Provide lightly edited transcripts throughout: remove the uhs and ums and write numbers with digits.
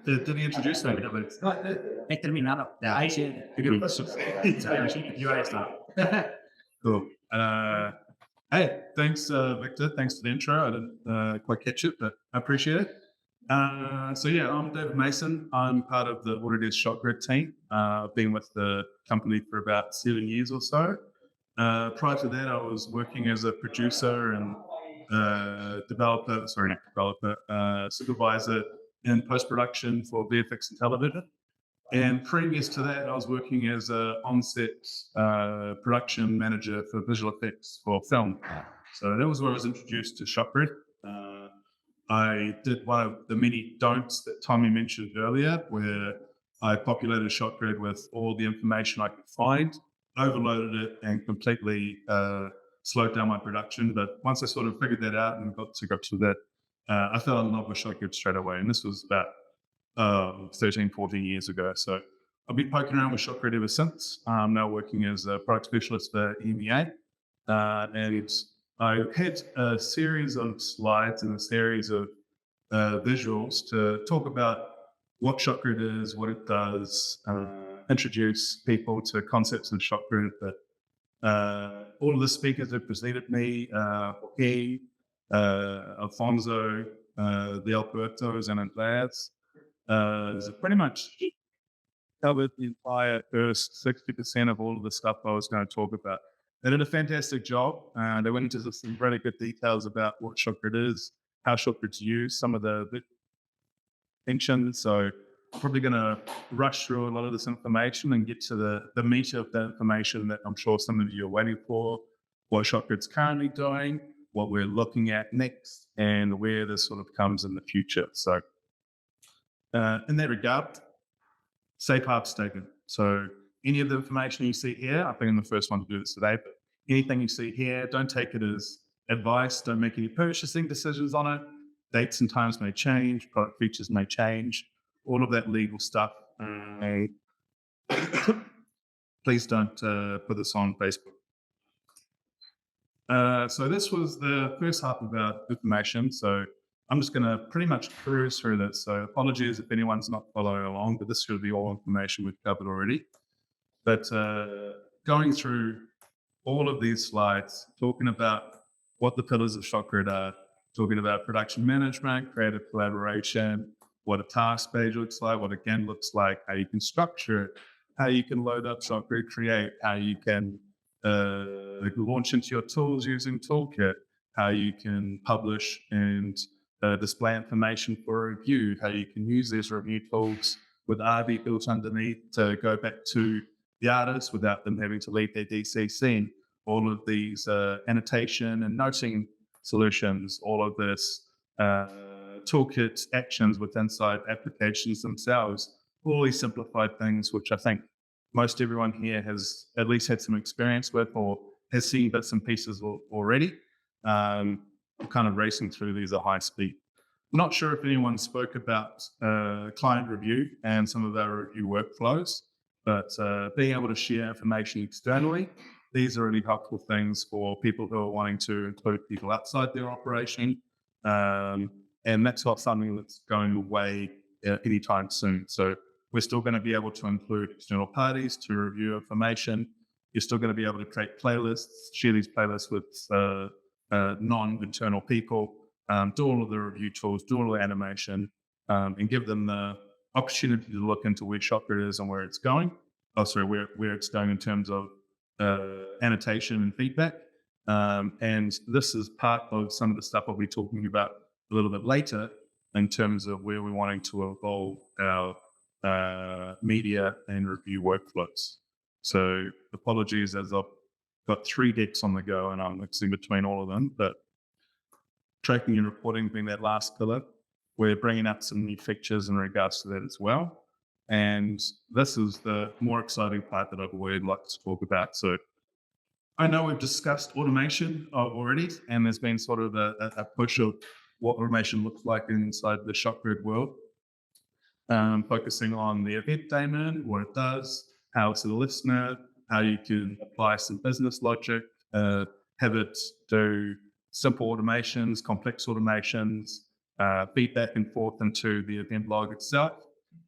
Did he introduce me? He terminado. Ahí sí. You asked that. Cool. Hey, thanks, Victor. Thanks for the intro. I didn't quite catch it, but I appreciate it. So yeah, I'm David Mason. I'm part of the Autodesk ShotGrid team. I've been with the company for about 7 years or so. Prior to that, I was working as a producer and supervisor in post-production for VFX and television. And previous to that, I was working as an on-set production manager for visual effects for film. So that was where I was introduced to ShotGrid. I did one of the many don'ts that Tommy mentioned earlier, where I populated ShotGrid with all the information I could find, overloaded it, and completely slowed down my production. But once I sort of figured that out and got to grips with it, I fell in love with ShotGrid straight away. And this was about 13, 14 years ago. So I've been poking around with ShotGrid ever since. I'm now working as a product specialist for EMEA. And I had a series of slides and a series of visuals to talk about what ShotGrid is, what it does, introduce people to concepts of ShotGrid. But all of the speakers that preceded me, Jorge, Alfonso, the Albertos, and Andreas, pretty much covered the entire first 60% of all of the stuff I was going to talk about. They did a fantastic job. They went into some really good details about what ShotGrid is, how ShotGrid's used, some of the distinctions. So I'm probably going to rush through a lot of this information and get to the meat of the information that I'm sure some of you are waiting for, what ShotGrid's currently doing, what we're looking at next, and where this sort of comes in the future. So in that regard, safe harbor statement. So any of the information you see here, I've been the first one to do this today, but anything you see here, don't take it as advice. Don't make any purchasing decisions on it. Dates and times may change. Product features may change. All of that legal stuff. Please don't put this on Facebook. So this was the first half of our information. So I'm just going to pretty much cruise through this. So apologies if anyone's not following along, but this should be all information we've covered already. But going through all of these slides, talking about what the pillars of ShotGrid are, talking about production management, creative collaboration, what a task page looks like, what a Gantt looks like, how you can structure it, how you can load up ShotGrid Create, how you can launch into your tools using Toolkit, how you can publish and display information for review, how you can use these review tools with RV built underneath to go back to the artist without them having to leave their DCC. All of these annotation and noting solutions, all of this toolkit actions with inside applications themselves, all these simplified things, which I think most everyone here has at least had some experience with or has seen bits and pieces already. I'm kind of racing through these at high speed. Not sure if anyone spoke about client review and some of our review workflows, but being able to share information externally, these are really helpful things for people who are wanting to include people outside their operation. And that's not something that's going away anytime soon. So we're still going to be able to include external parties to review information. You're still going to be able to create playlists, share these playlists with non-internal people, do all of the review tools, do all the animation, and give them the opportunity to look into where ShotGrid is and where it's going. Where it's going in terms of annotation and feedback. And this is part of some of the stuff I'll be talking about a little bit later in terms of where we're wanting to evolve our media and review workflows. So apologies as I've got 3 decks on the go and I'm mixing between all of them, but tracking and reporting being that last pillar, we're bringing up some new features in regards to that as well. And this is the more exciting part that I've always liked to talk about. So I know we've discussed automation already, and there's been sort of a push of what automation looks like inside the ShotGrid world, focusing on the event daemon, what it does, how it's a listener, how you can apply some business logic, have it do simple automations, complex automations, feed back and forth into the event log itself,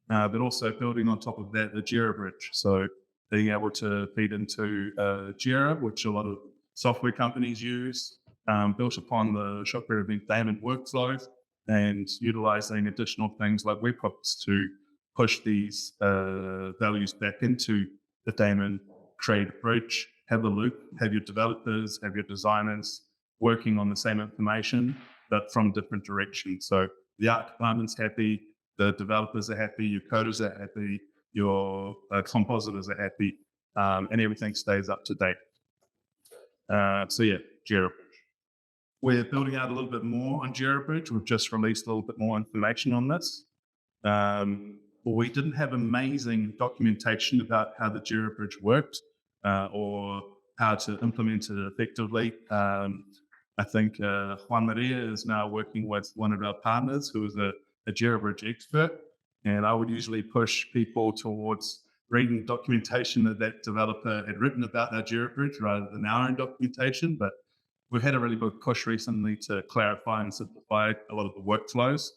but also building on top of that the Jira bridge. So being able to feed into Jira, which a lot of software companies use, built upon the ShotGrid event daemon workflow, and utilizing additional things like webhooks to push these values back into the daemon, create a bridge, have a loop, have your developers, have your designers working on the same information, but from different directions. So the art department's happy, the developers are happy, your coders are happy, your compositors are happy, and everything stays up to date. So yeah, Jira Bridge. We're building out a little bit more on Jira Bridge. We've just released a little bit more information on this. We didn't have amazing documentation about how the Jira Bridge worked or how to implement it effectively. I think Juan Maria is now working with one of our partners who is a Jira Bridge expert, and I would usually push people towards reading documentation that developer had written about our Jira Bridge rather than our own documentation. But we've had a really big push recently to clarify and simplify a lot of the workflows.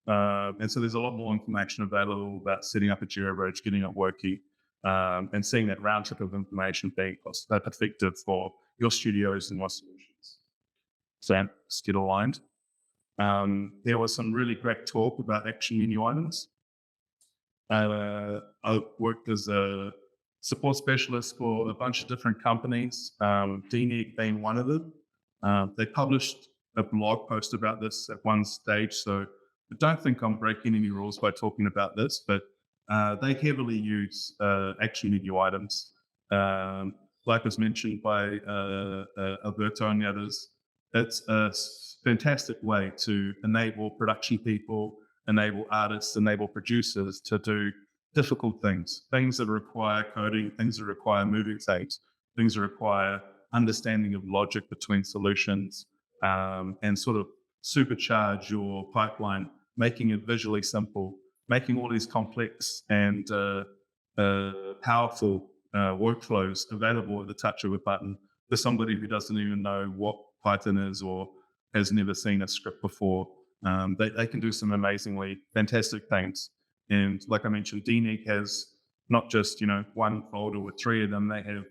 And so there's a lot more information available about setting up a Jira Bridge, getting it working, and seeing that round trip of information being effective for your studios and your solutions. So let's get aligned. There was some really great talk about action menu items. I worked as a support specialist for a bunch of different companies, DNEG being one of them. They published a blog post about this at one stage, so I don't think I'm breaking any rules by talking about this, but they heavily use action menu items. Like was mentioned by Alberto and the others, it's a fantastic way to enable production people, enable artists, enable producers to do difficult things that require coding, things that require moving things that require understanding of logic between solutions, and sort of supercharge your pipeline, making it visually simple, making all these complex and powerful workflows available at the touch of a button for somebody who doesn't even know what Python is or has never seen a script before. They can do some amazingly fantastic things. And like I mentioned, DNEG has not just, one folder with 3 of them, they have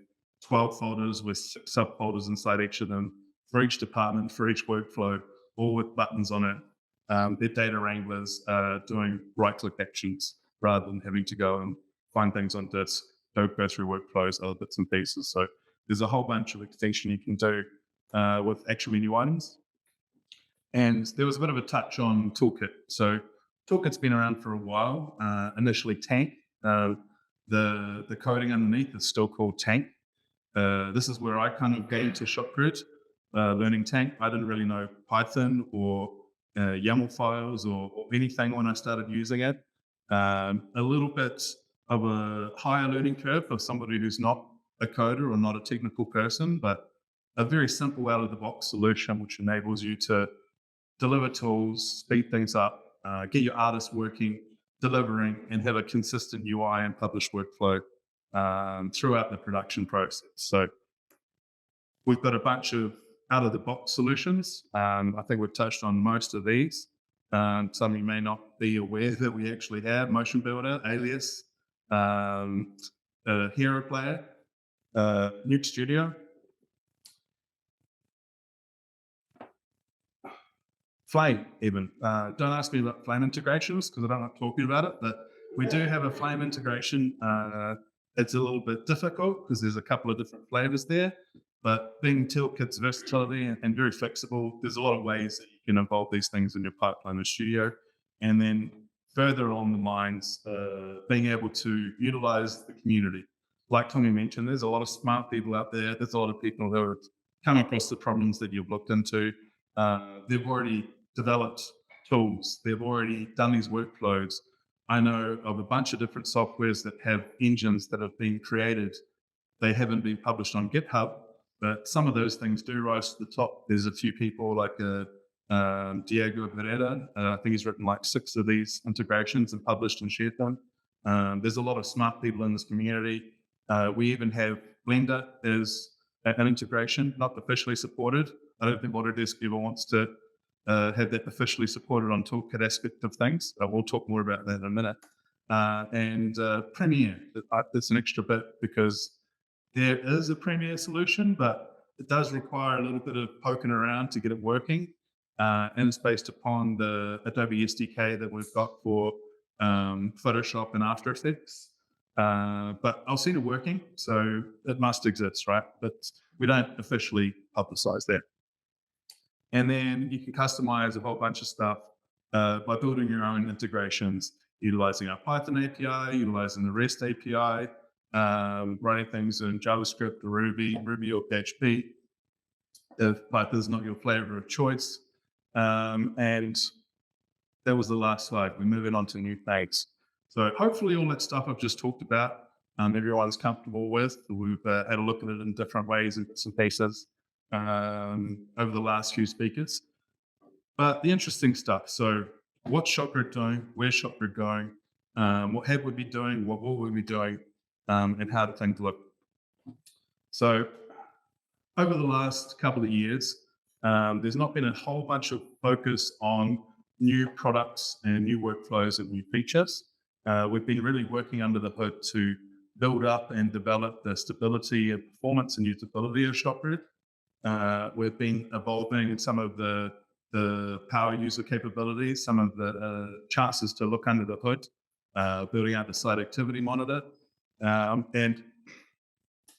12 folders with 6 subfolders inside each of them for each department, for each workflow, all with buttons on it. Their data wranglers are doing right-click actions rather than having to go and find things on disk, go through workflows, other bits and pieces. So there's a whole bunch of extension you can do with action menu items. And there was a bit of a touch on Toolkit. So Toolkit's been around for a while. Initially Tank. The coding underneath is still called Tank. This is where I kind of got into ShotGrid, learning Tank. I didn't really know Python or YAML files or anything when I started using it. A little bit of a higher learning curve for somebody who's not a coder or not a technical person, but a very simple out-of-the-box solution which enables you to deliver tools, speed things up, get your artists working, delivering, and have a consistent UI and published workflow throughout the production process. So we've got a bunch of out-of-the-box solutions. I think we've touched on most of these. Some of you may not be aware that we actually have Motion Builder, Alias, Hero Player, Nuke Studio, Flame even. Don't ask me about Flame integrations because I don't like talking about it, but we do have a Flame integration. It's a little bit difficult because there's a couple of different flavors there, but being Toolkit's versatility and very flexible, there's a lot of ways that you can involve these things in your pipeline and studio. And then further along the lines, being able to utilize the community. Like Tommy mentioned, there's a lot of smart people out there. There's a lot of people who have come across the problems that you've looked into. They've already developed tools. They've already done these workflows. I know of a bunch of different softwares that have engines that have been created. They haven't been published on GitHub, but some of those things do rise to the top. There's a few people like Diego Herrera. I think he's written like 6 of these integrations and published and shared them. There's a lot of smart people in this community. We even have Blender as an integration, not officially supported. I don't think Autodesk ever wants to have that officially supported on toolkit aspect of things. We'll talk more about that in a minute. And Premiere, that's an extra bit because there is a Premiere solution, but it does require a little bit of poking around to get it working. And it's based upon the Adobe SDK that we've got for Photoshop and After Effects. But I've seen it working, so it must exist, right? But we don't officially publicize that. And then you can customize a whole bunch of stuff by building your own integrations, utilizing our Python API, utilizing the REST API, writing things in JavaScript or Ruby or PHP, if Python's not your flavor of choice. And that was the last slide. We're moving on to new things. So hopefully all that stuff I've just talked about, everyone's comfortable with. We've had a look at it in different ways and bits and pieces over the last few speakers. But the interesting stuff. So what's ShotGrid doing? Where's ShotGrid going? What have we been doing? What will we be doing? And how do things look? So over the last couple of years, there's not been a whole bunch of focus on new products and new workflows and new features. We've been really working under the hood to build up and develop the stability and performance and usability of ShotGrid. We've been evolving some of the power user capabilities, some of the chances to look under the hood, building out the site activity monitor, and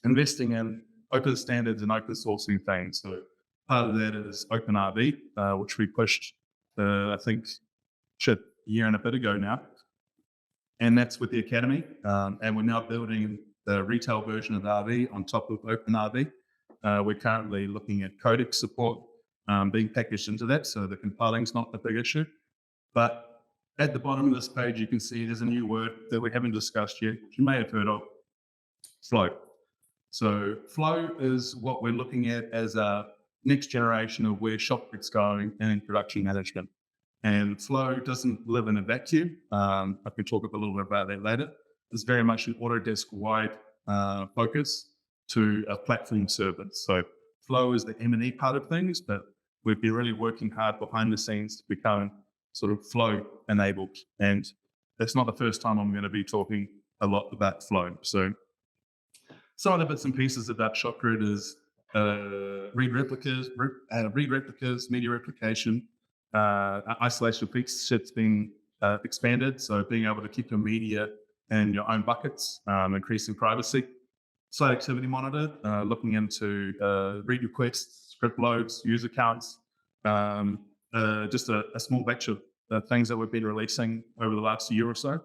investing in open standards and open sourcing things. So part of that is OpenRV, which we pushed, I think, a year and a bit ago now. And that's with the Academy. And we're now building the retail version of RV on top of OpenRV. We're currently looking at codec support being packaged into that, so the compiling's not a big issue. But at the bottom of this page, you can see there's a new word that we haven't discussed yet, which you may have heard of, flow. So flow is what we're looking at as a next generation of where ShotGrid's going in production management. And flow doesn't live in a vacuum. I can talk a little bit about that later. It's very much an Autodesk-wide focus to a platform service. So flow is the M&E part of things, but we've been really working hard behind the scenes to become sort of flow enabled. And that's not the first time I'm going to be talking a lot about flow. So some of the bits and pieces about ShotGrid is read replicas, media replication, isolation of fixtures being expanded. So being able to keep your media in your own buckets, increasing privacy. Site activity monitor, looking into read requests, script loads, user counts, just a small batch of things that we've been releasing over the last year or so,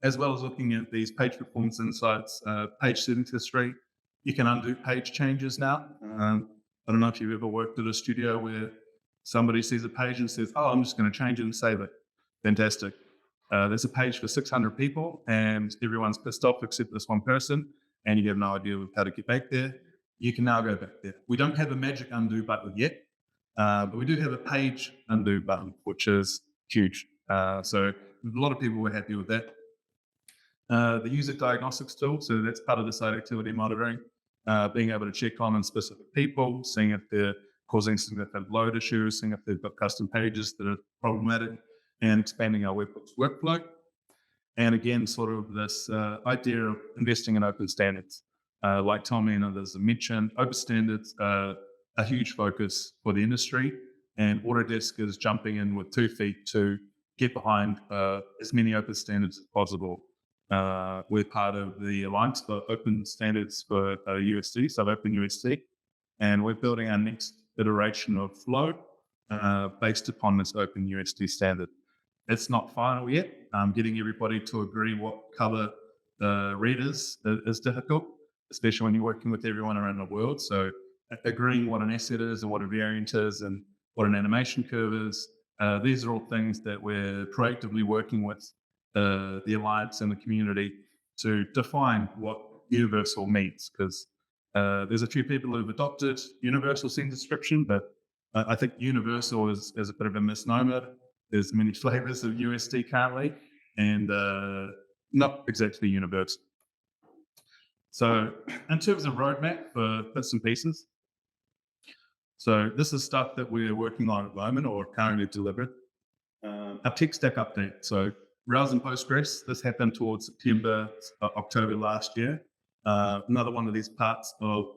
as well as looking at these page performance insights, page settings history. You can undo page changes now. I don't know if you've ever worked at a studio where somebody sees a page and says, oh, I'm just going to change it and save it. Fantastic. There's a page for 600 people and everyone's pissed off except this one person, and you have no idea how to get back there. You can now go back there. We don't have a magic undo button yet, but we do have a page undo button, which is huge. So a lot of people were happy with that. The user diagnostics tool, so that's part of the site activity monitoring, being able to check on specific people, seeing if they're causing significant load issues, seeing if they've got custom pages that are problematic, and expanding our webhooks workflow. And again, sort of this idea of investing in open standards. Like Tommy and others have mentioned, open standards are a huge focus for the industry, and Autodesk is jumping in with 2 feet to get behind as many open standards as possible. We're part of the Alliance for Open Standards for USD, so OpenUSD, and we're building our next iteration of Flow based upon this OpenUSD standard. It's not final yet. Getting everybody to agree what color red is difficult, especially when you're working with everyone around the world. So agreeing what an asset is and what a variant is and what an animation curve is, these are all things that we're proactively working with the Alliance and the community to define what universal means, because there's a few people who've adopted universal scene description, but I think universal is a bit of a misnomer. There's many flavors of USD currently, and not exactly universal. So in terms of roadmap for bits and pieces, So this is stuff that we're working on at the moment or currently delivered. Our tech stack update. So Rails and Postgres, this happened towards September, October last year. Another one of these parts of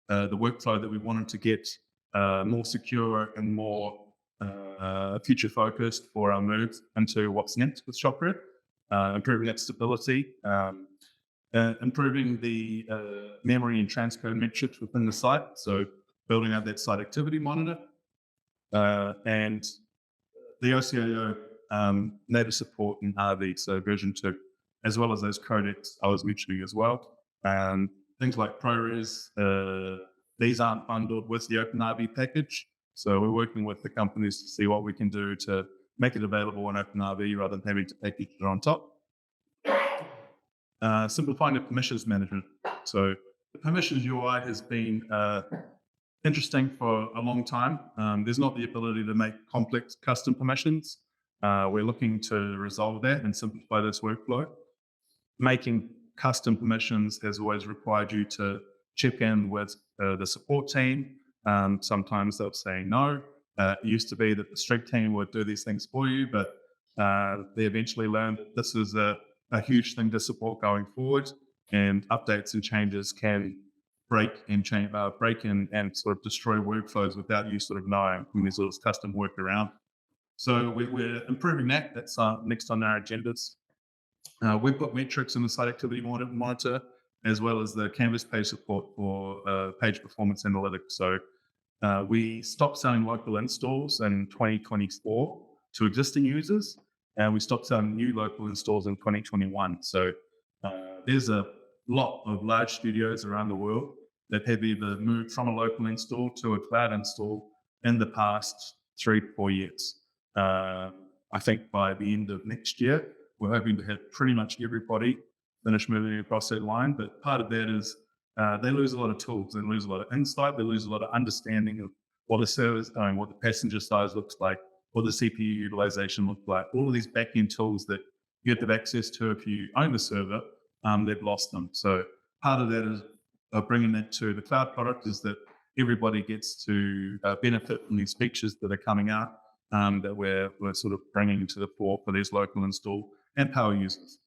the workflow that we wanted to get more secure and more future focused for our moves into what's next with ShotGrid, improving that stability, improving the memory and transcode metrics within the site. So building out that site activity monitor, and the OCIO native support in RV, so version 2, as well as those codecs I was mentioning as well. Things like ProRes, these aren't bundled with the OpenRV package. So we're working with the companies to see what we can do to make it available in OpenRV rather than having to package it on top. Simplifying the permissions management. So the permissions UI has been interesting for a long time. There's not the ability to make complex custom permissions. We're looking to resolve that and simplify this workflow. Making custom permissions has always required you to check in with the support team. Sometimes they'll say no. It used to be that the strict team would do these things for you, but they eventually learned that this is a huge thing to support going forward, and updates and changes can break and sort of destroy workflows without you sort of knowing when there's all this custom work around. So we're improving that. That's next on our agendas. We've got metrics in the site activity monitor, as well as the Canvas page support for page performance analytics. So we stopped selling local installs in 2024 to existing users, and we stopped selling new local installs in 2021. So there's a lot of large studios around the world that have either moved from a local install to a cloud install in the past 3 to 4 years. I think by the end of next year, we're hoping to have pretty much everybody finish moving across that line. But part of that is they lose a lot of tools, they lose a lot of insight, they lose a lot of understanding of what a server is doing, what the passenger size looks like, what the CPU utilization looks like. All of these back-end tools that you have access to if you own the server, they've lost them. So part of that is bringing that to the cloud product is that everybody gets to benefit from these features that are coming out that we're sort of bringing to the fore for these local install and power users.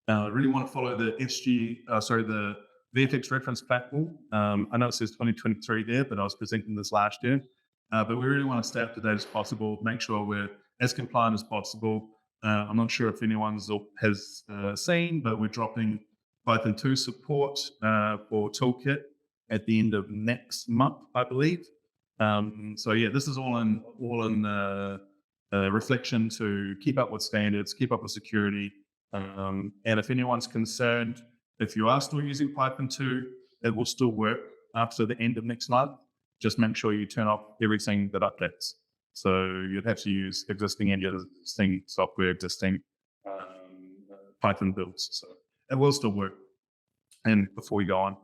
I really want to follow the the VFX reference platform. I know it says 2023 there, but I was presenting this last year. But we really want to stay up to date as possible, make sure we're as compliant as possible. I'm not sure if anyone has seen, but we're dropping Python 2 support for Toolkit at the end of next month, I believe. So yeah, this is all in reflection to keep up with standards, keep up with security. And if anyone's concerned, if you are still using Python 2, it will still work after the end of next month. Just make sure you turn off everything that updates. So you'd have to use existing software, existing Python builds. So it will still work. And before we go on,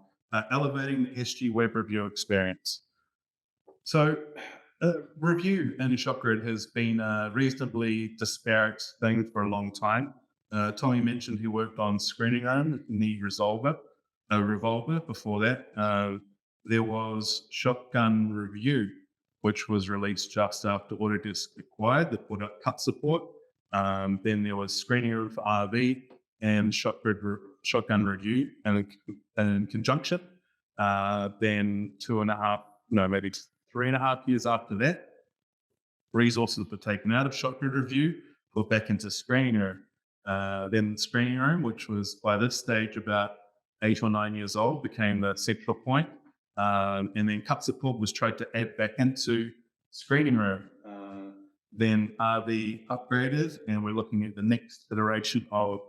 elevating the SG web review experience. So review in ShotGrid has been a reasonably disparate thing for a long time. Tommy mentioned he worked on Screening Room and the Revolver. Before that, there was Shotgun Review, which was released just after Autodesk acquired that put up cut support. Then there was Screening Room for RV and Shotgun Review in conjunction. Then 3.5 years after that, resources were taken out of ShotGrid Review, put back into Screening Room. Then Screening Room, which was by this stage about 8 or 9 years old, became the central point. And then cut support was tried to add back into Screening Room. Then RV upgraded, and we're looking at the next iteration of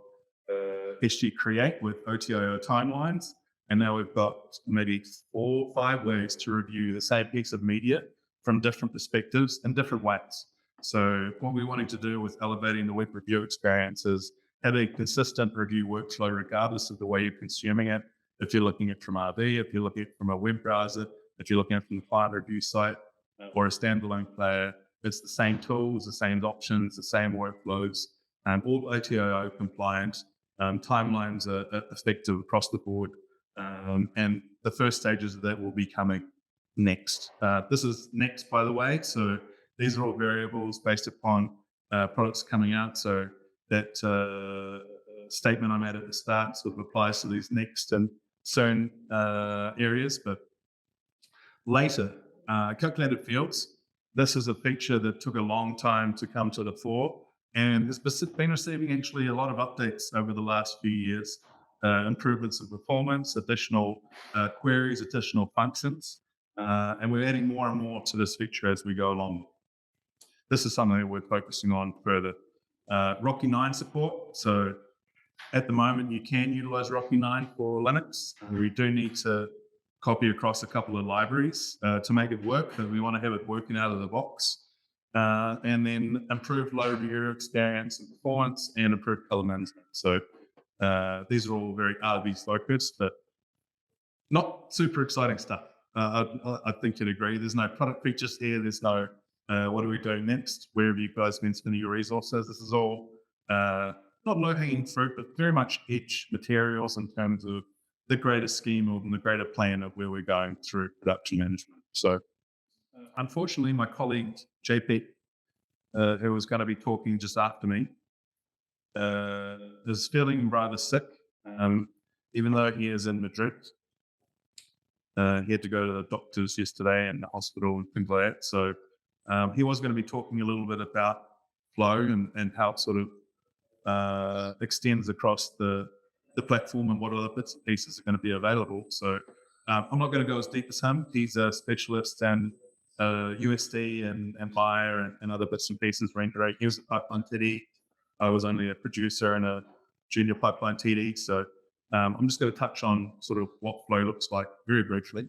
SG Create with OTIO timelines. And now we've got maybe 4 or 5 ways to review the same piece of media from different perspectives in different ways. So what we're wanting to do with elevating the web review experience is have a consistent review workflow regardless of the way you're consuming it. If you're looking at it from RV, if you're looking at it from a web browser, if you're looking at it from the client review site or a standalone player, it's the same tools, the same options, the same workflows, all OTIO compliant. Timelines are effective across the board. And the first stages of that will be coming. next. This is next, by the way. So these are all variables based upon products coming out. So that statement I made at the start sort of applies to these next and soon areas, but later, calculated fields. This is a feature that took a long time to come to the fore, and has been receiving actually a lot of updates over the last few years. Improvements in performance, additional queries, additional functions, and we're adding more and more to this feature as we go along. This is something that we're focusing on further. Rocky 9 support. So at the moment, you can utilize Rocky 9 for Linux. We do need to copy across a couple of libraries to make it work, but we want to have it working out of the box. And then improve low viewer experience and performance and improve color management. So these are all very RV focused, but not super exciting stuff. I think you'd agree. There's no product features here. There's no what are we doing next? Where have you guys been spending your resources? This is all not low-hanging fruit, but very much edge materials in terms of the greater scheme and the greater plan of where we're going through production management. So unfortunately, my colleague, JP, who was going to be talking just after me, is feeling rather sick, even though he is in Madrid. He had to go to the doctors yesterday and the hospital and things like that. So he was going to be talking a little bit about flow and how it sort of extends across the platform and what other bits and pieces are going to be available. So I'm not going to go as deep as him. He's a specialist in USD and Fire and other bits and pieces rendering. He was a pipeline TD. I was only a producer and a junior pipeline TD. So I'm just going to touch on sort of what flow looks like very briefly.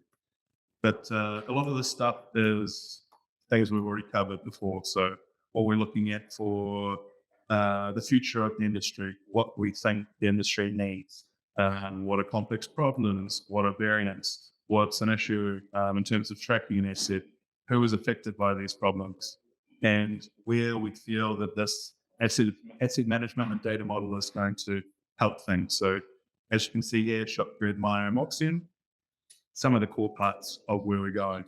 But a lot of this stuff is things we've already covered before. So what we're looking at for the future of the industry, what we think the industry needs, what are complex problems, what are variants, what's an issue in terms of tracking an asset, who is affected by these problems, and where we feel that this asset management and data model is going to help things. So as you can see here, ShotGrid, Maya, and Moxion, some of the core parts of where we're going.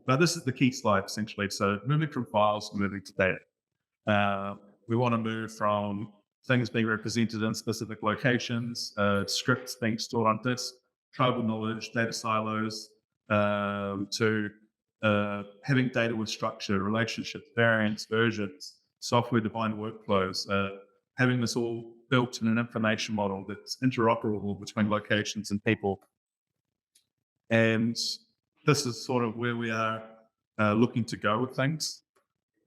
But this is the key slide, essentially. So moving from files to moving to data. We want to move from things being represented in specific locations, scripts being stored on disk, tribal knowledge, data silos, to having data with structure, relationships, variants, versions, software-defined workflows, having this all built in an information model that's interoperable between locations and people. And this is sort of where we are looking to go with things,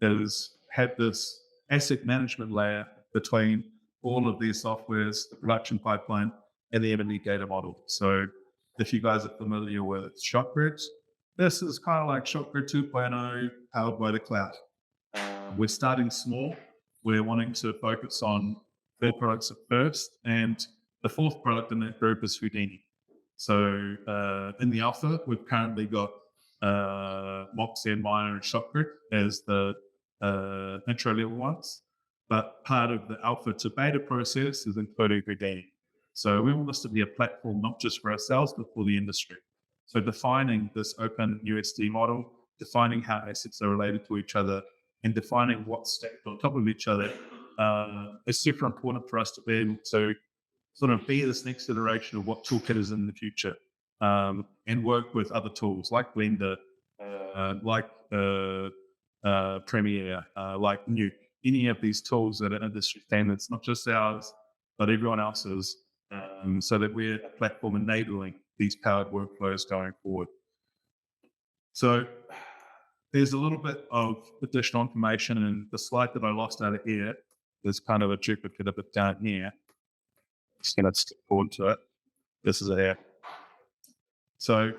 is have this asset management layer between all of these softwares, the production pipeline, and the EMEA data model. So if you guys are familiar with ShotGrid, this is kind of like ShotGrid 2.0 powered by the cloud. We're starting small. We're wanting to focus on 4 products at first, and the 4th product in that group is Houdini. So in the alpha, we've currently got Moxion, Maya, and ShotGrid as the intro level ones, but part of the alpha to beta process is including Houdini. So we want this to be a platform not just for ourselves, but for the industry. So defining this open USD model, defining how assets are related to each other, and defining what's stacked on top of each other is super important for us to be able to sort of be this next iteration of what toolkit is in the future, and work with other tools like Blender, like Premiere, like Nuke, any of these tools that are industry standards, not just ours, but everyone else's, so that we're a platform enabling these powered workflows going forward. So there's a little bit of additional information, and the slide that I lost out of here, there's kind of a duplicate of it down here. Just going to skip forward to it. This is it here. So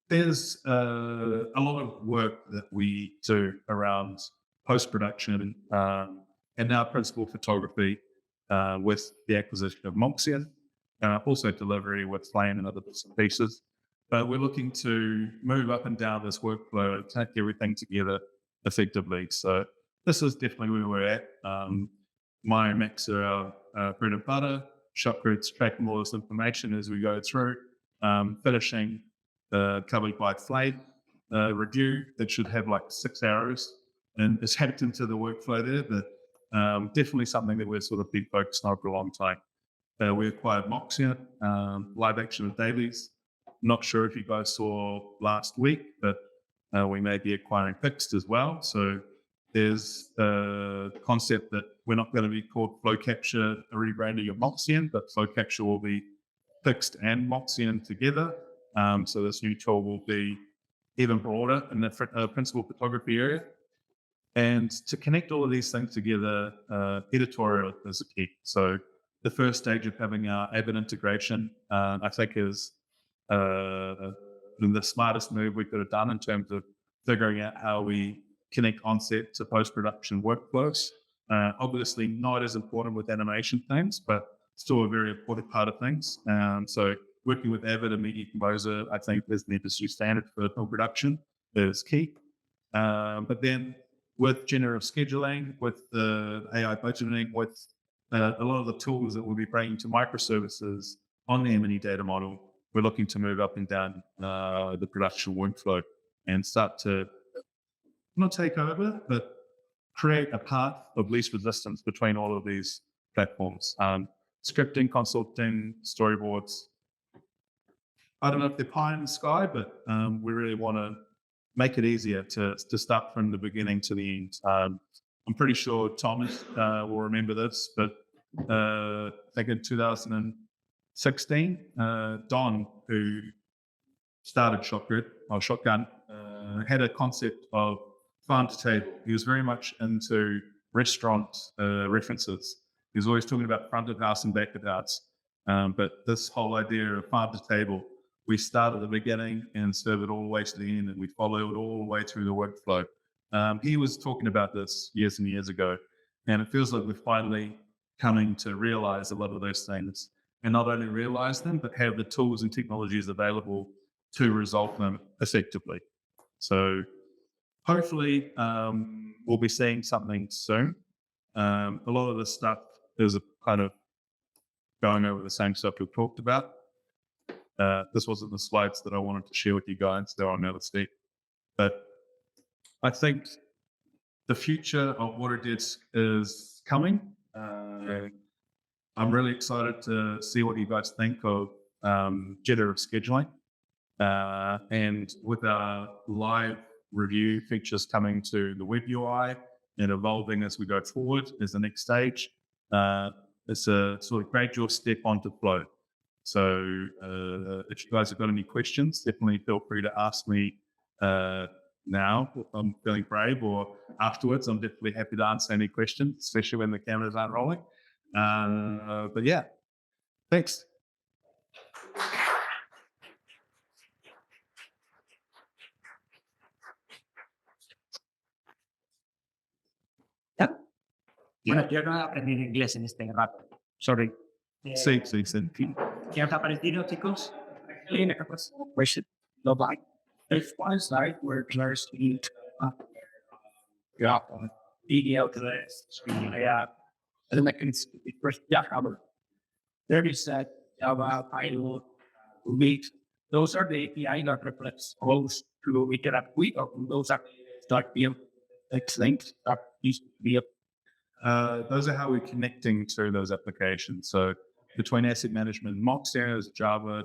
there's a lot of work that we do around post-production and now principal photography with the acquisition of Moxion, also delivery with Flame and other bits and pieces. But we're looking to move up and down this workflow and take everything together effectively. So this is definitely where we're at. Maya and Max are our bread and butter. ShotGrid's tracking all this information as we go through, finishing covered by Flame review that should have like 6 arrows, and it's hacked into the workflow there, but definitely something that we're sort of been focused on for a long time. We acquired Moxia, live action and dailies. Not sure if you guys saw last week, but we may be acquiring Fixed as well. So there's a concept that we're not going to be called Flow Capture, a rebranding of Moxian, but Flow Capture will be Fixed and Moxian together. So this new tool will be even broader in the principal photography area. And to connect all of these things together, editorial is a key. So the first stage of having our Avid integration, I think, is the smartest move we could have done in terms of figuring out how we connect onset to post-production workflows. Obviously not as important with animation things, but still a very important part of things. So working with Avid and Media Composer, I think is the industry standard for film production is key. But then with generative scheduling, with the AI budgeting, with a lot of the tools that we'll be bringing to microservices on the M&E data model, we're looking to move up and down the production workflow and start to not take over, but create a path of least resistance between all of these platforms. Scripting, consulting, storyboards. I don't know if they're pie in the sky, but we really want to make it easier to start from the beginning to the end. I'm pretty sure Thomas will remember this, but I think in 2016, Don, who started ShotGrid, or Shotgun, had a concept of farm to table. He was very much into restaurant references. He was always talking about front of house and back of house. But this whole idea of farm to table, we start at the beginning and serve it all the way to the end, and we follow it all the way through the workflow. He was talking about this years and years ago, and it feels like we're finally coming to realize a lot of those things, and not only realize them, but have the tools and technologies available to resolve them effectively. So hopefully we'll be seeing something soon. A lot of this stuff is a kind of going over the same stuff we've talked about. This wasn't the slides that I wanted to share with you guys. They're on Autodesk. But I think the future of Autodesk is coming. I'm really excited to see what you guys think of generative scheduling. And with our live review features coming to the web UI and evolving as we go forward is the next stage. It's a sort of gradual step onto Flow. So if you guys have got any questions, definitely feel free to ask me now if I'm feeling brave, or afterwards. I'm definitely happy to answer any questions, especially when the cameras aren't rolling. But yeah, thanks. Bueno, yo no he aprendido inglés en este rato. Sorry. Sí. ¿Qué os ha parecido, chicos? Question. No bye. There's one slide where players eat video to the screen. And then it's first cover. There is that Java, Python, React. Those are the API that reflects close to interact with, or those are start being linked that used to be those are how we're connecting to those applications. So between asset management and Moxia is Java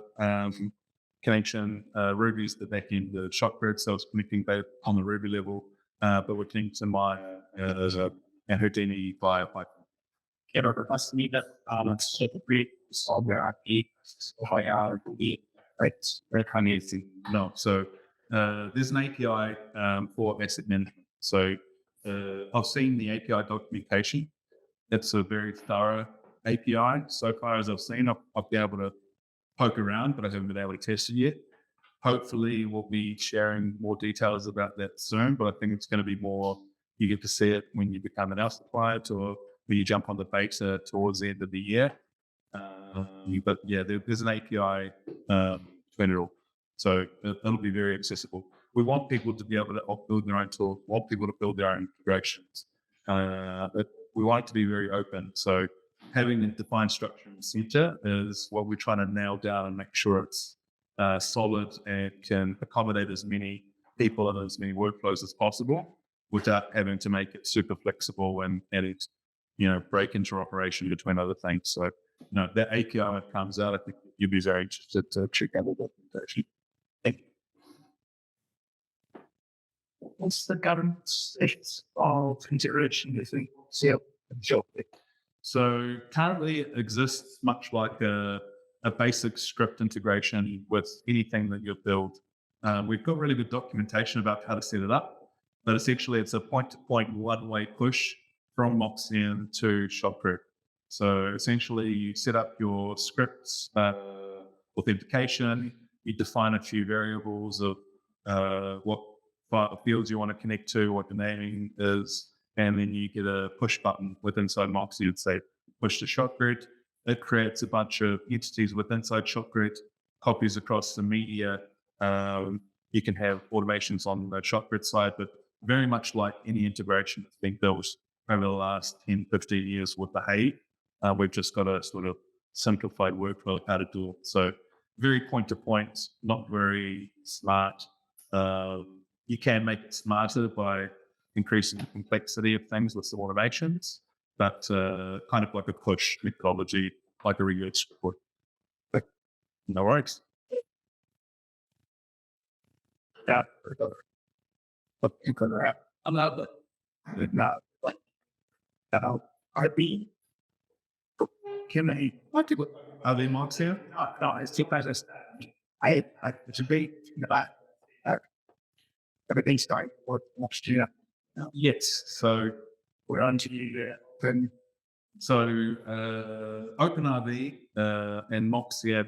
connection, Ruby is the backend, the ShotGrid, so it's connecting both on the Ruby level, but we're connecting to Maya and Houdini via Python. No, so there's an API for asset management. So I've seen the API documentation. It's a very thorough API. So far as I've seen, I've been able to poke around, but I haven't been able to test it yet. Hopefully we'll be sharing more details about that soon, but I think it's going to be more, you get to see it when you become an Alpha client or when you jump on the beta towards the end of the year. But yeah, there's an API between it all. So it'll be very accessible. We want people to be able to build their own tool, want people to build their own integrations. But we want it to be very open. So having a defined structure in the center is what we're trying to nail down and make sure it's solid and can accommodate as many people and as many workflows as possible without having to make it super flexible and it, break interoperation between other things. So, that API when it comes out, I think you'd be very interested to check out the documentation. Thank you. What's the current state of consideration, you think? Sure. So currently it exists much like a basic script integration with anything that you build. We've got really good documentation about how to set it up, but essentially it's a point-to-point one-way push from Moxian to ShotGrid. So essentially you set up your scripts, authentication, you define a few variables of what fields you want to connect to, what the naming is, and then you get a push button with inside Moxie that say push to ShotGrid. It creates a bunch of entities with inside ShotGrid, copies across the media. You can have automations on the ShotGrid side, but very much like any integration that's been built over the last 10, 15 years with the Hay, we've just got a sort of simplified workflow of how to do it. So very point to point, not very smart. You can make it smarter by increasing the complexity of things with some automations, but kind of like a push methodology, like a regex report. No worries. Yeah. But you could have another, not like, RB. Can I, what do you, Are there mods here? no, it's too fast. It's a big, everything starting for next year. Yes. So We're on to the then. So OpenRV and Moxie,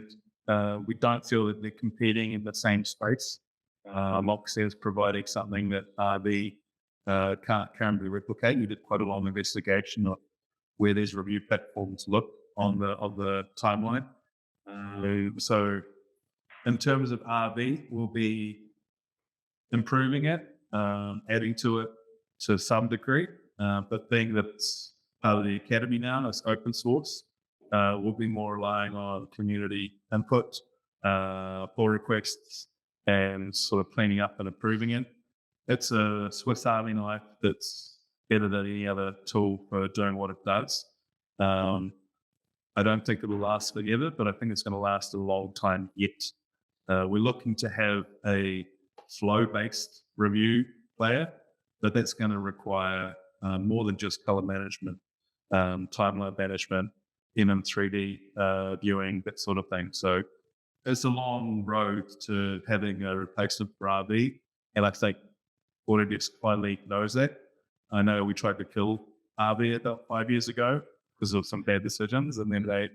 we don't feel that they're competing in the same space. Moxie is providing something that RV can't currently replicate. We did quite a long investigation of where these review platforms look on the timeline. So in terms of RV, we'll be improving it, adding to it to some degree, but being that it's part of the academy now, it's open source, we'll be more relying on community input, pull requests, and sort of cleaning up and improving it. It's a Swiss Army knife that's better than any other tool for doing what it does. I don't think it'll last forever, but I think it's going to last a long time yet. We're looking to have a flow-based review layer, but that's going to require more than just color management, timeline management, MM3D viewing, that sort of thing. So it's a long road to having a replacement for RV, and I think Autodesk finally knows that. I know we tried to kill RV about 5 years ago because of some bad decisions, and then they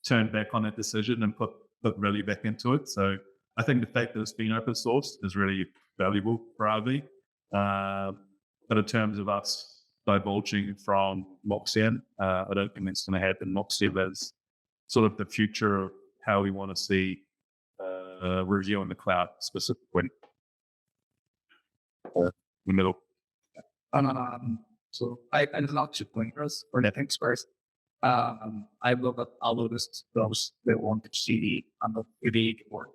turned back on that decision and put really back into it. So I think the fact that it's been open source is really valuable for RV. But in terms of us divulging from Moxian, I don't think that's going to happen. Moxian is sort of the future of how we want to see review in the cloud specifically. The middle. So I love to pointers for that things first. I look at all of those that want to see on the video work,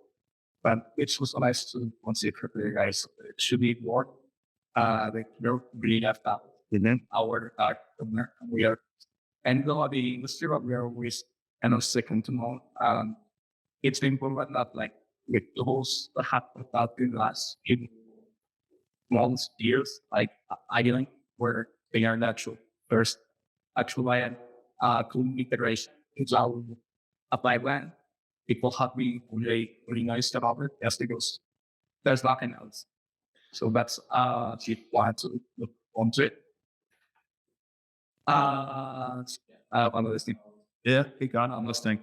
but it's also nice to consider for you guys. It should be more. Like you're really left out within our we are, and the industry of where we and second to know. It's been proven that like with those that happened about the last few months, years, like idling, where they are natural first actual land iteration. It's our apply plan. People have been really nice about it as it goes. There's nothing else. So that's she wanted to look onto it. I'm listening. Yeah, keep going. I'm listening.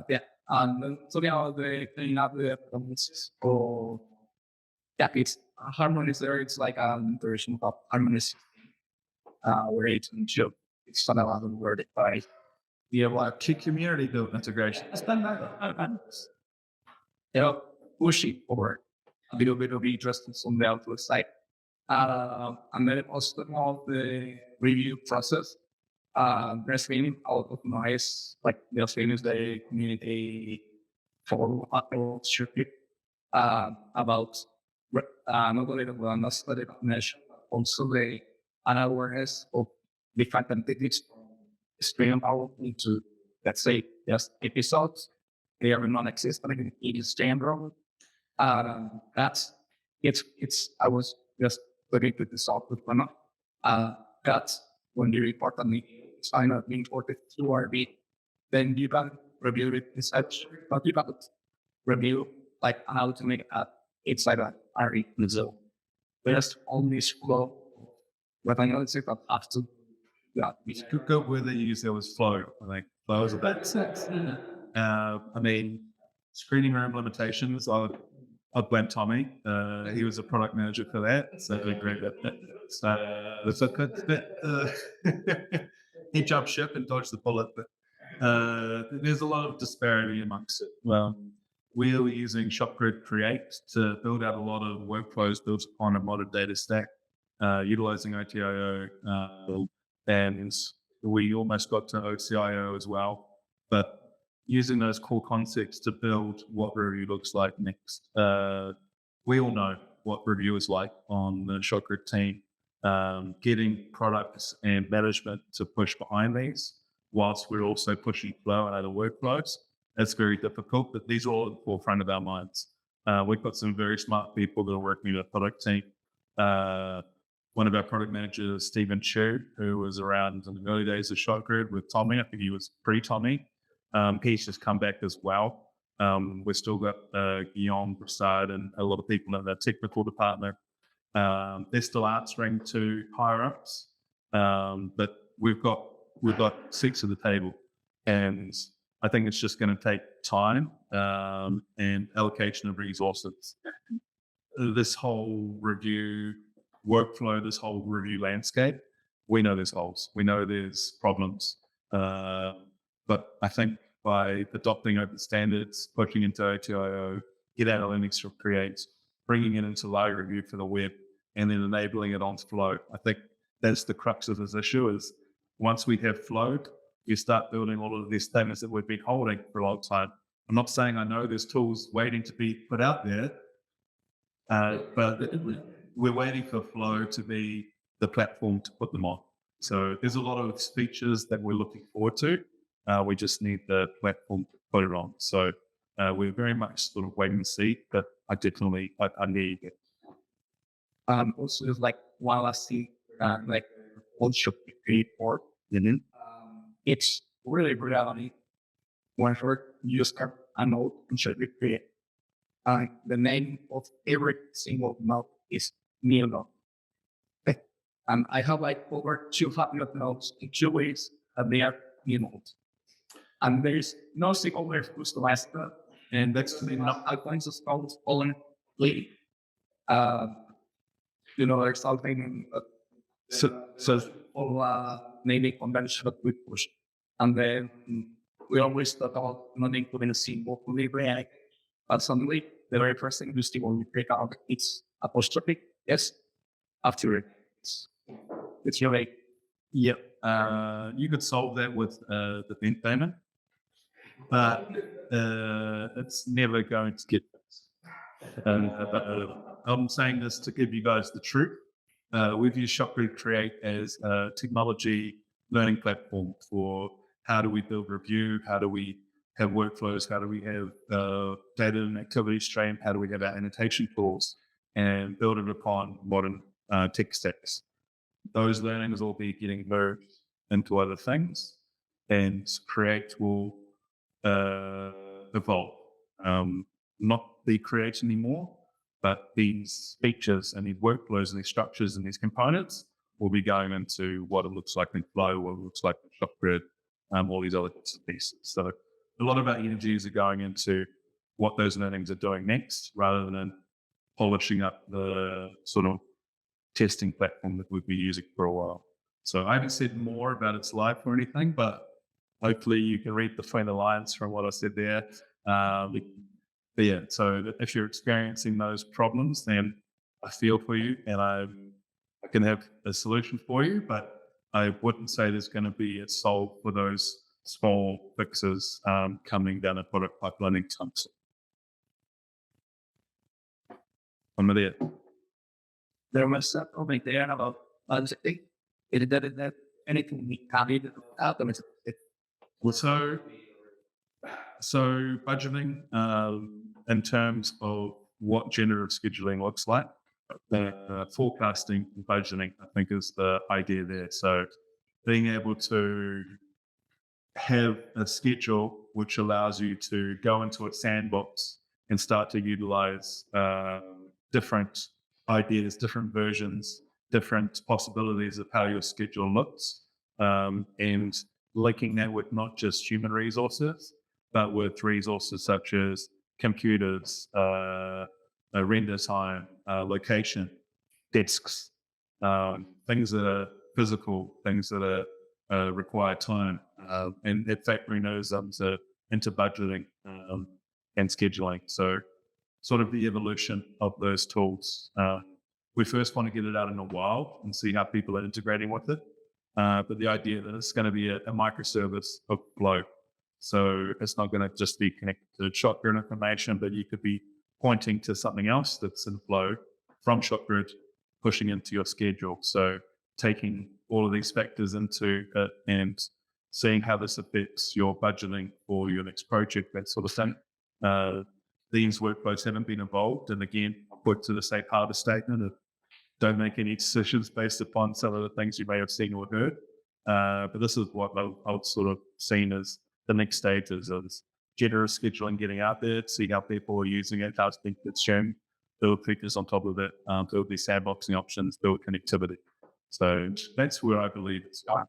Yeah. And so now the cleaning up the elements for yeah, it's harmonies there. It's like an version of harmonies where it's not allowed to word it by Like community built integration. Pushing forward a little bit of interest on the outlook side. And then also all the review process. There's been out of noise, like there's been the community for ShotGrid about not only the wellness, but the recognition, but also the an awareness of different entities stream out into, let's say, just episodes. They are non-existent in general. That's I was just looking to the software for now. That's when you report on the sign up being imported through RB, then you can review it research, but you can review like how to make that inside an RB. So there's all this flow, but I know it's that after that. Good, good word that you used there was flow. I think flow is a bit. I mean, screening room limitations. I'd blame Tommy. He was a product manager for that, so I agree with that. He jumped ship and dodged the bullet, but there's a lot of disparity amongst it. Well, we were using ShotGrid Create to build out a lot of workflows built upon a modern data stack, utilizing OTIO, and we almost got to OCIO as well, but using those core concepts to build what review looks like next. We all know what review is like on the ShotGrid team. Getting products and management to push behind these, whilst we're also pushing flow and other workflows. That's very difficult, but these are all at the forefront of our minds. We've got some very smart people that are working in the product team. One of our product managers, Stephen Chu, who was around in the early days of ShotGrid with Tommy. I think he was pre-Tommy. He's just come back as well. We've still got Guillaume Broussard and a lot of people in the technical department. They're still answering to higher ups, but we've got seats at the table, and I think it's just going to take time and allocation of resources. This whole review workflow, this whole review landscape, we know there's holes, we know there's problems, but I think by adopting open standards, pushing into OTIO, get analytics from Create, bringing it into live review for the web, and then enabling it onto Flow, I think that's the crux of this issue. Is once we have Flow, you start building all of these things that we've been holding for a long time. I'm not saying I know there's tools waiting to be put out there, but we're waiting for Flow to be the platform to put them on. So there's a lot of features that we're looking forward to. We just need the platform to put it on. So we're very much sort of waiting to see, but I need it. Also, like one last thing, like what should be paid for. Mm-hmm. It's really reality. Whenever you start a node in ShotGrid Create, the name of every single node is new node. Okay. And I have like over 200 nodes in 2 weeks, and they are new nodes. And there's no single way to customize that. And that's not outlines of nodes only. There's something maybe conventional quick push. And then we always thought about not including a symbol to be React. But suddenly, the very first thing you see when you click out, it's apostrophe S after it. It's your way. Yep. You could solve that with the vent payment, but it's never going to get fixed. I'm saying this to give you guys the truth. We've used ShotGrid Create as a technology learning platform for how do we build review, how do we have workflows, how do we have data and activity stream, how do we have our annotation tools, and build it upon modern tech stacks. Those learnings will be getting merged into other things, and Create will evolve. Not be Create anymore, but these features and these workflows and these structures and these components will be going into what it looks like in Flow, what it looks like in ShotGrid, all these other pieces. So a lot of our energies are going into what those learnings are doing next, rather than polishing up the sort of testing platform that we've been using for a while. So I haven't said more about its life or anything, but hopefully you can read between the lines from what I said there. But yeah, so if you're experiencing those problems, then I feel for you, and I can have a solution for you, but I wouldn't say there's going to be a solve for those small fixes coming down a product pipeline in chunks. I'm there. There was a comment there about budgeting. Is that anything we carried out? So budgeting in terms of what generative scheduling looks like, forecasting and budgeting, I think, is the idea there. So being able to have a schedule which allows you to go into a sandbox and start to utilize different ideas, different versions, different possibilities of how your schedule looks, and linking that with not just human resources, but with resources such as computers, render time, location, desks, things that are physical, things that are require time, and factoring those into budgeting and scheduling. So sort of the evolution of those tools. We first want to get it out in the wild and see how people are integrating with it. But the idea that it's going to be a microservice of flow. So it's not going to just be connected to ShotGrid information, but you could be pointing to something else that's in flow from ShotGrid, pushing into your schedule. So taking all of these factors into it and seeing how this affects your budgeting for your next project, that sort of thing. These workflows haven't been evolved. And again, I'll put to the safe harbor statement of don't make any decisions based upon some of the things you may have seen or heard. But this is what I've sort of seen as the next stages of generative scheduling, getting out there, see how people are using it, how it's being consumed, build features on top of it, build these sandboxing options, build connectivity. So that's where I believe it's going.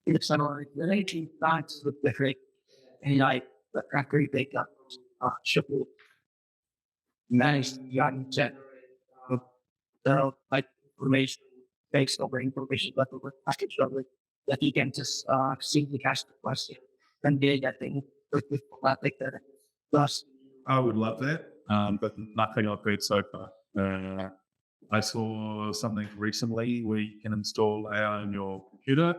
It's the 18 times with the great AI, the factory data, shuffle, managed young jet, like information, based over information, but over package of it, that you can just simply ask the question and they get things like that. Plus, I would love that, but nothing I've heard so far. I saw something recently where you can install AI on your computer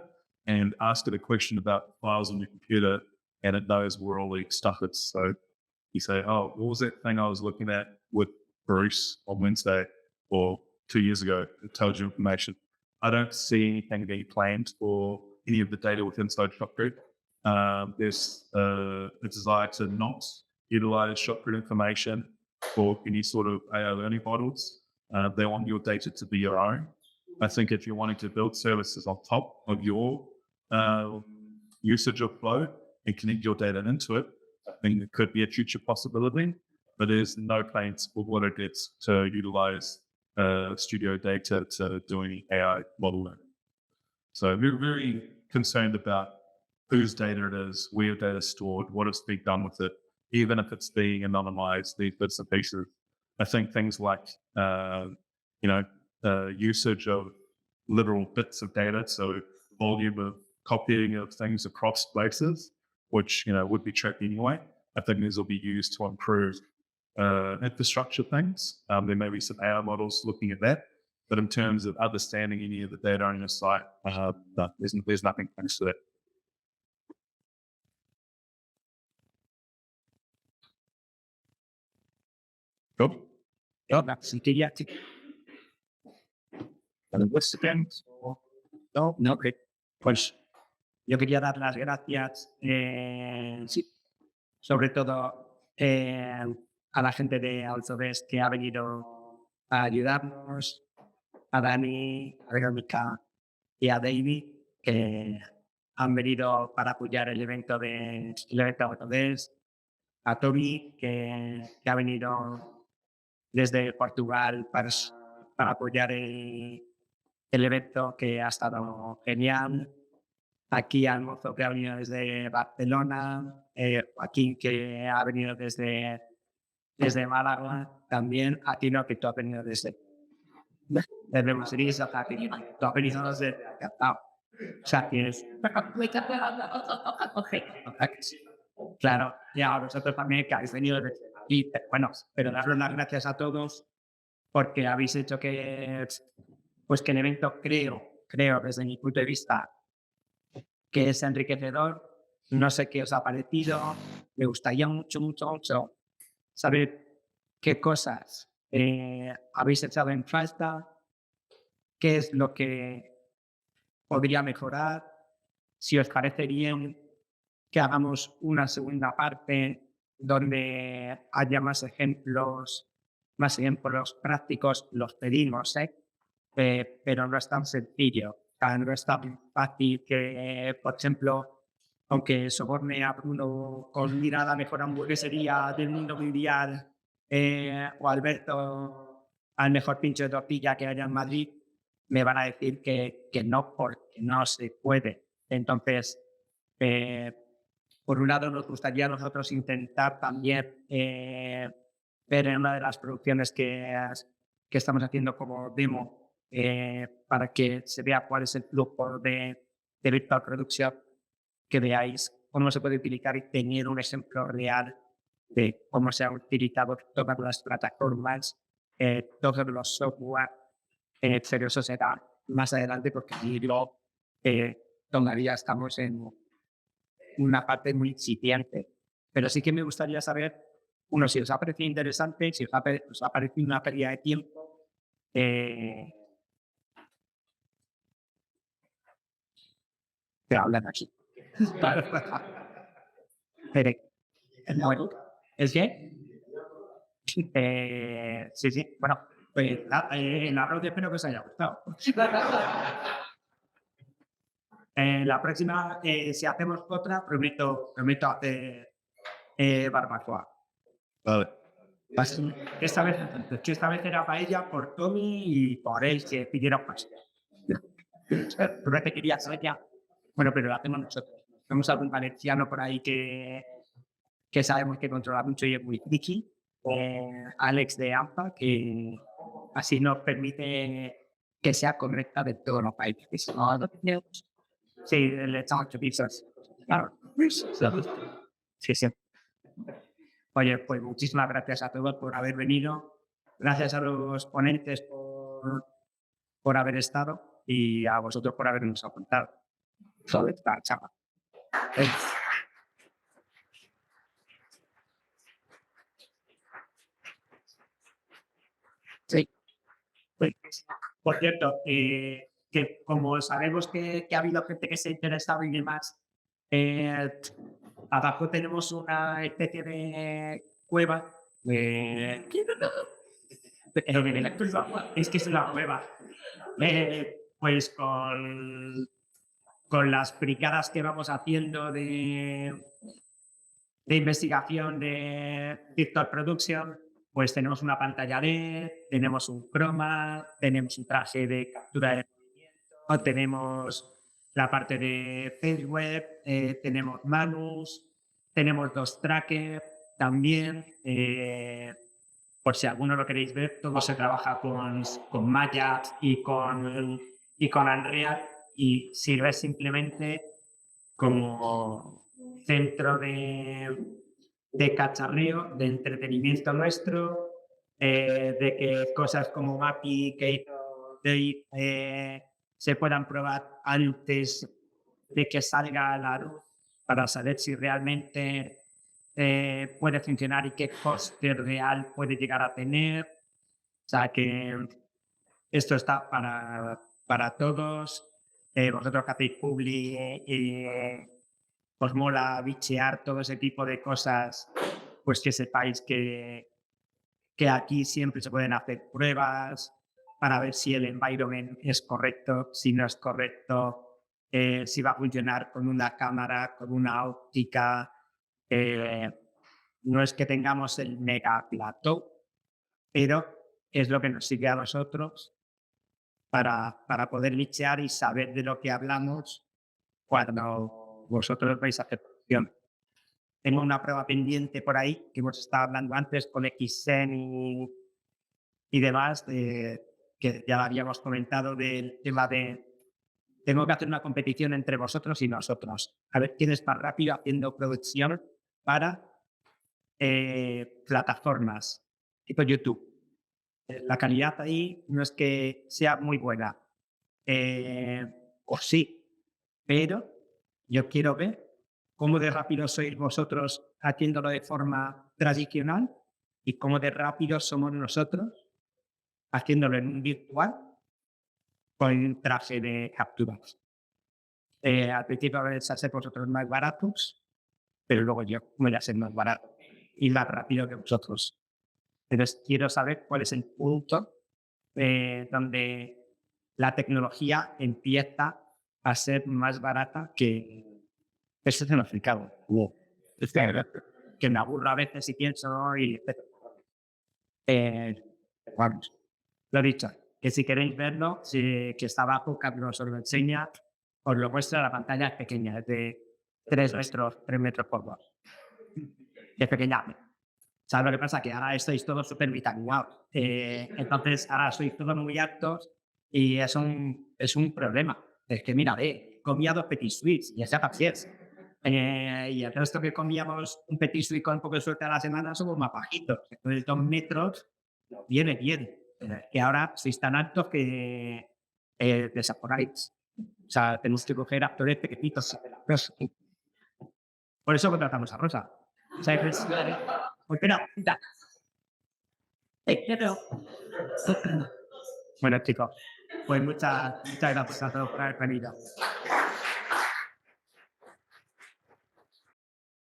and ask it a question about files on your computer, and it knows where all the stuff is. So you say, oh, what was that thing I was looking at with Bruce on Wednesday or 2 years ago? It tells you information. I don't see anything being planned for any of the data within ShotGrid. There's a desire to not utilize ShotGrid information for any sort of AI learning models. They want your data to be your own. I think if you're wanting to build services on top of your usage of Flow and connect your data into it, I think it could be a future possibility, but there's no plans for what it is to utilize studio data to do any AI model learning. So we're very concerned about whose data it is, where data is stored, what is being done with it, even if it's being anonymized, these bits and pieces. I think things like, usage of literal bits of data, so volume of copying of things across places, which, would be tracked anyway. I think these will be used to improve infrastructure things. There may be some AI models looking at that, but in terms of understanding any of the data on your site, there's nothing close to that. Cool. No, pues yo quería dar las gracias, sí, sobre todo a la gente de Autodesk que ha venido a ayudarnos, a Dani, a Verónica y a David, que han venido para apoyar el evento de Autodesk, a Toby, que ha venido desde Portugal para apoyar el evento, que ha estado genial. Aquí al mozo que ha venido desde Barcelona, aquí que ha venido desde Málaga, también a ti no, que tú has venido desde Madrid, tú has venido desde Encantado. O sea, tienes... Claro, y a vosotros también que habéis venido desde aquí. Bueno, pero daros las gracias a todos porque habéis hecho que el evento, creo creo desde mi punto de vista que es enriquecedor. No sé qué os ha parecido. Me gustaría mucho saber qué cosas habéis echado en falta, qué es lo que podría mejorar. Si os parece bien que hagamos una segunda parte donde haya más ejemplos prácticos, los pedimos, pero no es tan sencillo. O sea, no es tan fácil que, por ejemplo, aunque soborne a Bruno con ir a la mejor hamburguesería del mundo mundial, o Alberto al mejor pincho de tortilla que haya en Madrid, me van a decir que no, porque no se puede. Entonces, por un lado, nos gustaría a nosotros intentar también ver en una de las producciones que estamos haciendo como demo, para que se vea cuál es el flujo de Virtual Production, que veáis cómo se puede utilizar y tener un ejemplo real de cómo se han utilizado todas las plataformas, todos los software, pero eso será más adelante porque yo todavía estamos en una parte muy incipiente. Pero sí que me gustaría saber, uno, si os ha parecido interesante, si os ha parecido una pérdida de tiempo. Te hablan aquí. Pero, bueno, ¿es que? Sí, bueno, pues el arroz espero que os haya gustado. La próxima, si hacemos otra, prometo hacer barbacoa. Vale. Esta vez era paella por Tommy y por él que pidieron más. Tú no te querías ella. Bueno, pero lo hacemos nosotros. Tenemos algún valenciano por ahí que sabemos que controla mucho y es muy friki. Alex de AMPA, que así nos permite que sea correcta de todos los países. Sí, le echamos chorizos. Claro. Sí, sí. Oye, pues muchísimas gracias a todos por haber venido. Gracias a los ponentes por haber estado y a vosotros por habernos apuntado. Sobre esta chava. Sí. Pues, por cierto, que como sabemos que ha habido gente que se ha interesado y demás, abajo tenemos una especie de cueva. Es que es una cueva. Pues con las brigadas que vamos haciendo de investigación de Virtual Production, pues tenemos una pantalla LED, tenemos un croma, tenemos un traje de captura de movimiento, tenemos la parte de FaceWeb, tenemos Manus, tenemos 2 trackers también. Por si alguno lo queréis ver, todo se trabaja con Maya y con Unreal y sirve simplemente como centro de cacharreo, de entretenimiento nuestro, de que cosas como Mappy que hizo Dave se puedan probar antes de que salga a la luz para saber si realmente puede funcionar y qué coste real puede llegar a tener. O sea que esto está para todos. Vosotros que hacéis publi y os mola bichear todo ese tipo de cosas, pues que sepáis que aquí siempre se pueden hacer pruebas para ver si el environment es correcto, si no es correcto, si va a funcionar con una cámara, con una óptica. No es que tengamos el mega plató, pero es lo que nos sirve a nosotros para poder bichear y saber de lo que hablamos cuando vosotros vais a hacer producción. Tengo una prueba pendiente por ahí que hemos estado hablando antes con XSEN y demás, que ya habíamos comentado del tema de tengo que hacer una competición entre vosotros y nosotros. A ver quién es más rápido haciendo producción para plataformas tipo YouTube. La calidad ahí no es que sea muy buena, Pues sí, pero yo quiero ver cómo de rápido sois vosotros haciéndolo de forma tradicional y cómo de rápido somos nosotros haciéndolo en un virtual con un traje de capturas. Al principio vais a ser vosotros más baratos, pero luego yo voy a ser más barato y más rápido que vosotros. Entonces quiero saber cuál es el punto donde la tecnología empieza a ser más barata que... Eso se me ha explicado. Que me aburro a veces y pienso y... vamos, lo dicho, que si queréis verlo, que está abajo, Carlos os lo enseña, os lo muestra, la pantalla es pequeña, es de 3 metros por 2. Es pequeña. ¿Sabes lo que pasa? Que ahora estáis todos súper vitaminados. Entonces, ahora sois todos muy altos y es un problema. Es que, mira, comía 2 petit suites y ya también. Y el resto que comíamos un petit suite con un poco de suerte a la semana somos más bajitos. Entonces, 2 metros viene bien. Que ahora sois tan altos que desaporáis. O sea, tenemos que coger actores pequeñitos. Por eso contratamos a Rosa. O sea, pues espera, quita. Pero... Bueno, chicos, pues muchas gracias a todos por haber venido.